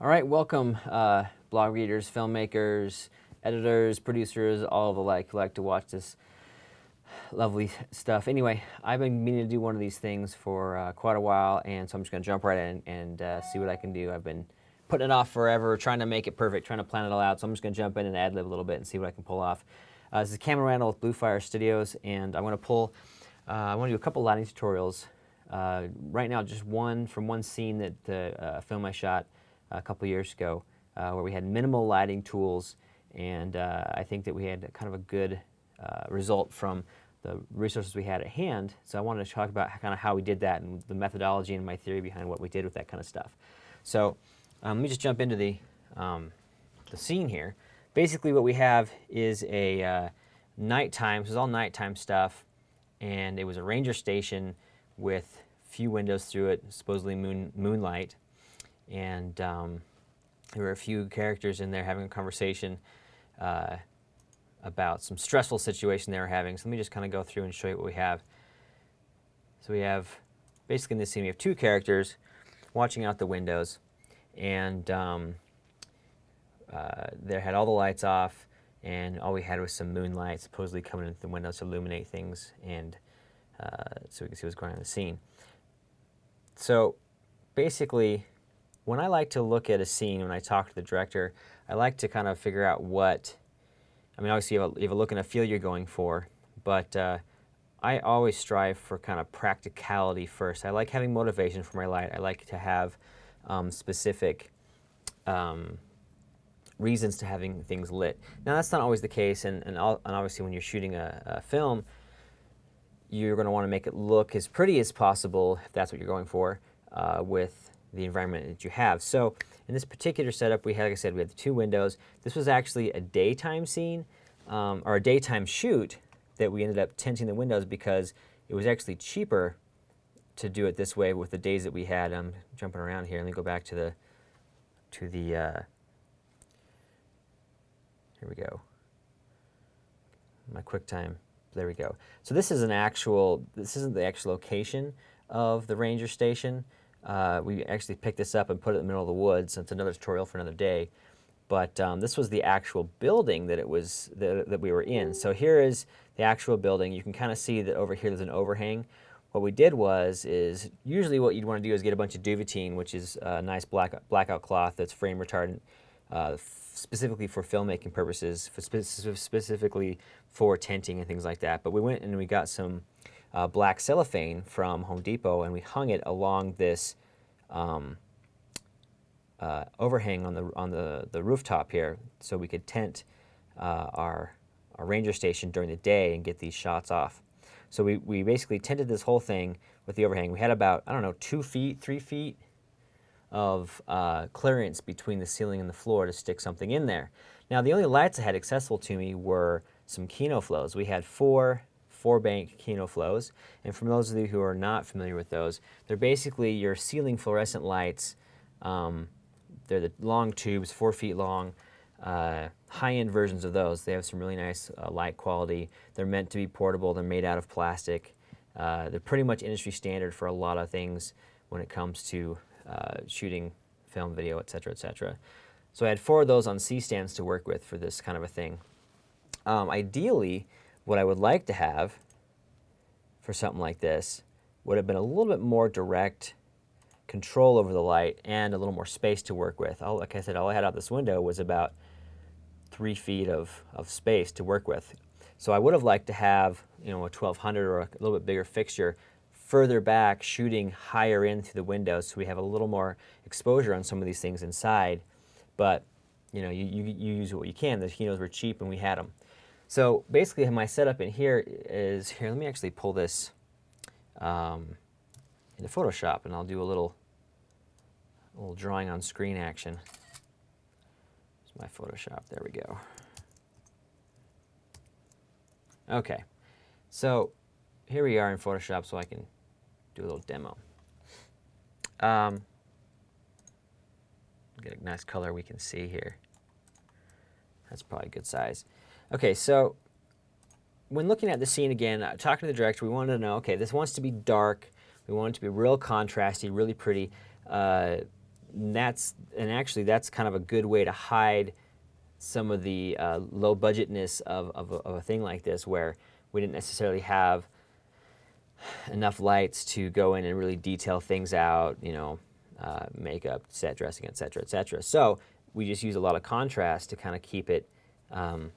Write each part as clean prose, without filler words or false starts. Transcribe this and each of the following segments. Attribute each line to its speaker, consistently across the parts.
Speaker 1: All right, welcome, blog readers, filmmakers, editors, producers, all of the like who like to watch this lovely stuff. Anyway, I've been meaning to do one of these things for quite a while, and so I'm just going to jump right in and see what I can do. I've been putting it off forever, trying to make it perfect, trying to plan it all out, so I'm just going to jump in and ad-lib a little bit and see what I can pull off. This is Cameron Randall with Blue Fire Studios, and I want to do a couple lighting tutorials. Right now, just one from one scene that the film I shot a couple years ago, where we had minimal lighting tools, and I think that we had kind of a good result from the resources we had at hand. So I wanted to talk about kind of how we did that and the methodology and my theory behind what we did with that kind of stuff. So let me just jump into the scene here. Basically, what we have is a nighttime. This is all nighttime stuff, and it was a ranger station with few windows through it, supposedly moonlight, and there were a few characters in there having a conversation about some stressful situation they were having. So let me just kind of go through and show you what we have. So we have, basically in this scene, we have two characters watching out the windows, and they had all the lights off, and all we had was some moonlight supposedly coming into the windows to illuminate things, and so we can see what's going on in the scene. So basically, when I like to look at a scene, when I talk to the director, I like to kind of figure out what, I mean, obviously you have a look and a feel you're going for, but I always strive for kind of practicality first. I like having motivation for my light. I like to have specific reasons to having things lit. Now that's not always the case, and obviously when you're shooting a film, you're going to want to make it look as pretty as possible, if that's what you're going for, with the environment that you have. So in this particular setup, we had, like I said, we had the two windows. This was actually a daytime scene, or a daytime shoot, that we ended up tinting the windows because it was actually cheaper to do it this way with the days that we had. I'm jumping around here. Let me go back to the here we go. My QuickTime. There we go. So this isn't the actual location of the ranger station. We actually picked this up and put it in the middle of the woods. It's another tutorial for another day. But this was the actual building that that we were in. So here is the actual building. You can kind of see that over here there's an overhang. What we did is usually what you'd want to do is get a bunch of duvetine, which is a nice blackout cloth that's flame retardant, specifically for filmmaking purposes, specifically for tenting and things like that. But we went and we got some black cellophane from Home Depot, and we hung it along this overhang on the rooftop here, so we could tent our ranger station during the day and get these shots off. So we basically tented this whole thing with the overhang. We had about, I don't know, 2 feet, 3 feet of clearance between the ceiling and the floor to stick something in there. Now the only lights I had accessible to me were some Kino flows. We had four bank Kino flows, and for those of you who are not familiar with those, they're basically your ceiling fluorescent lights. They're the long tubes, 4 feet long, high-end versions of those. They have some really nice light quality. They're meant to be portable. They're made out of plastic. They're pretty much industry standard for a lot of things when it comes to shooting film, video, etc., etc. So I had 4 of those on C-stands to work with for this kind of a thing. Ideally, what I would like to have for something like this would have been a little bit more direct control over the light and a little more space to work with. Like I said, all I had out this window was about 3 feet of space to work with. So I would have liked to have, a 1200 or a little bit bigger fixture further back, shooting higher in through the windows, so we have a little more exposure on some of these things inside. But you use what you can. The Kinos were cheap and we had them. So basically my setup in here is, let me actually pull this into Photoshop, and I'll do a little drawing on screen action. Here's my Photoshop, there we go. Okay, so here we are in Photoshop, so I can do a little demo. Get a nice color we can see here. That's probably a good size. Okay, so when looking at the scene again, talking to the director, we wanted to know, okay, this wants to be dark. We want it to be real contrasty, really pretty. actually that's kind of a good way to hide some of the low budgetness of a thing like this, where we didn't necessarily have enough lights to go in and really detail things out, you know, makeup, set dressing, etc., etc. So we just use a lot of contrast to kind of keep it, to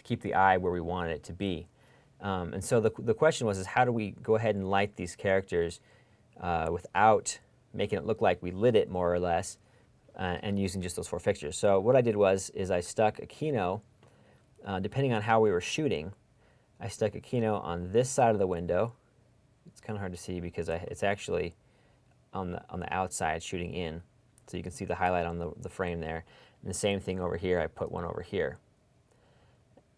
Speaker 1: keep the eye where we want it to be. And so the question was, is how do we go ahead and light these characters without making it look like we lit it more or less, and using just those 4 fixtures. So what I did is I stuck a Kino, depending on how we were shooting, I stuck a Kino on this side of the window. It's kind of hard to see because it's actually on the outside shooting in, so you can see the highlight on the frame there. And the same thing over here, I put one over here.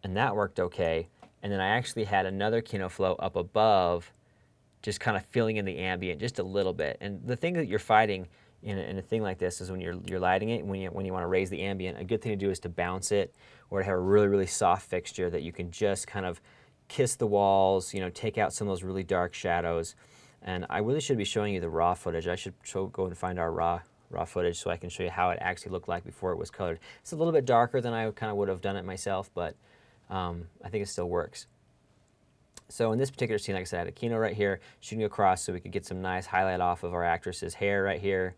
Speaker 1: And that worked okay. And then I actually had another Kino flow up above, just kind of filling in the ambient just a little bit. And the thing that you're fighting in a thing like this is when you're lighting it, when you want to raise the ambient, a good thing to do is to bounce it, or to have a really, really soft fixture that you can just kind of kiss the walls, you know, take out some of those really dark shadows. And I really should be showing you the raw footage. I should go and find our raw footage so I can show you how it actually looked like before it was colored. It's a little bit darker than I kind of would have done it myself, but I think it still works. So in this particular scene, like I said, I had a Kino right here shooting across so we could get some nice highlight off of our actress's hair right here.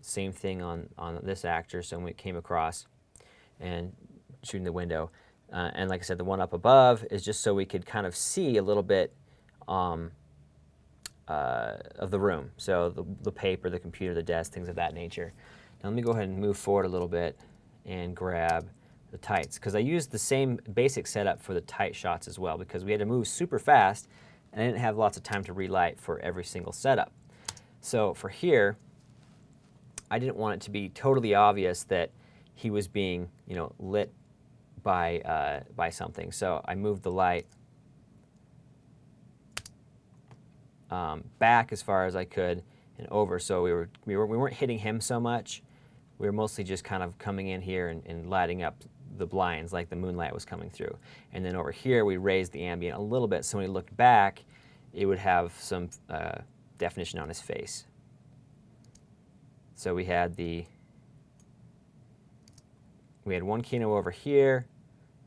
Speaker 1: Same thing on this actor, so when it came across and shooting the window. And like I said, the one up above is just so we could kind of see a little bit of the room. So the paper, the computer, the desk, things of that nature. Now let me go ahead and move forward a little bit and grab the tights, because I used the same basic setup for the tight shots as well, because we had to move super fast and I didn't have lots of time to relight for every single setup. So for here, I didn't want it to be totally obvious that he was being, you know, lit by something. So I moved the light back as far as I could and over, so we weren't hitting him so much. We were mostly just kind of coming in here and lighting up the blinds like the moonlight was coming through. And then over here we raised the ambient a little bit, so when he looked back, it would have some definition on his face. So we had one Kino over here,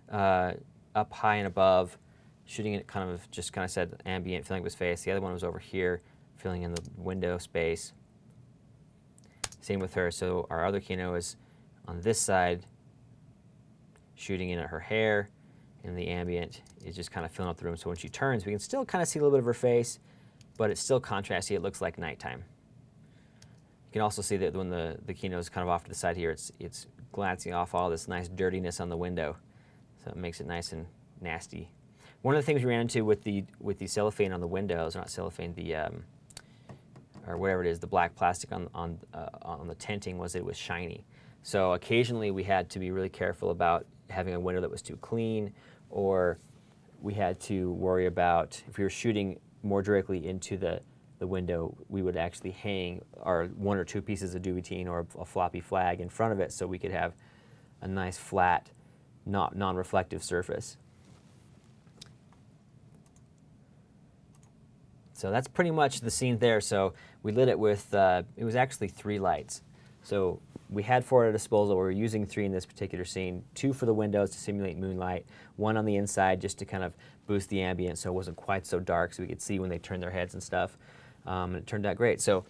Speaker 1: up high and above, shooting it kind of said ambient, filling up his face. The other one was over here, filling in the window space. Same with her. So our other Kino is on this side, shooting in at her hair, and the ambient is just kind of filling up the room. So when she turns, we can still kind of see a little bit of her face, but it's still contrasty. It looks like nighttime. You can also see that when the Kino is kind of off to the side here, it's glancing off all this nice dirtiness on the window. So it makes it nice and nasty. One of the things we ran into with the cellophane on the windows, not cellophane, or whatever it is, the black plastic on the tenting, was it was shiny. So occasionally we had to be really careful about having a window that was too clean, or we had to worry about if we were shooting more directly into the window, we would actually hang our 1 or 2 pieces of duvetine or a floppy flag in front of it so we could have a nice flat, non-reflective surface. So that's pretty much the scene there. So we lit it with, it was actually 3 lights. So we had 4 at our disposal. We were using 3 in this particular scene, 2 for the windows to simulate moonlight, 1 on the inside just to kind of boost the ambient so it wasn't quite so dark so we could see when they turned their heads and stuff. And it turned out great. So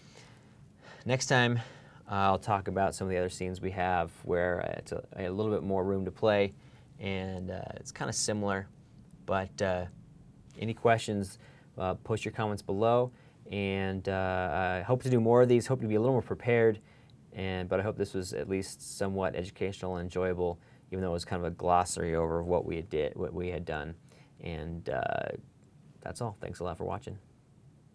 Speaker 1: next time I'll talk about some of the other scenes we have where it's a little bit more room to play, and it's kind of similar. But any questions, post your comments below, and I hope to do more of these, hope to be a little more prepared, but I hope this was at least somewhat educational and enjoyable, even though it was kind of a glossary over what we had done. And that's all. Thanks a lot for watching.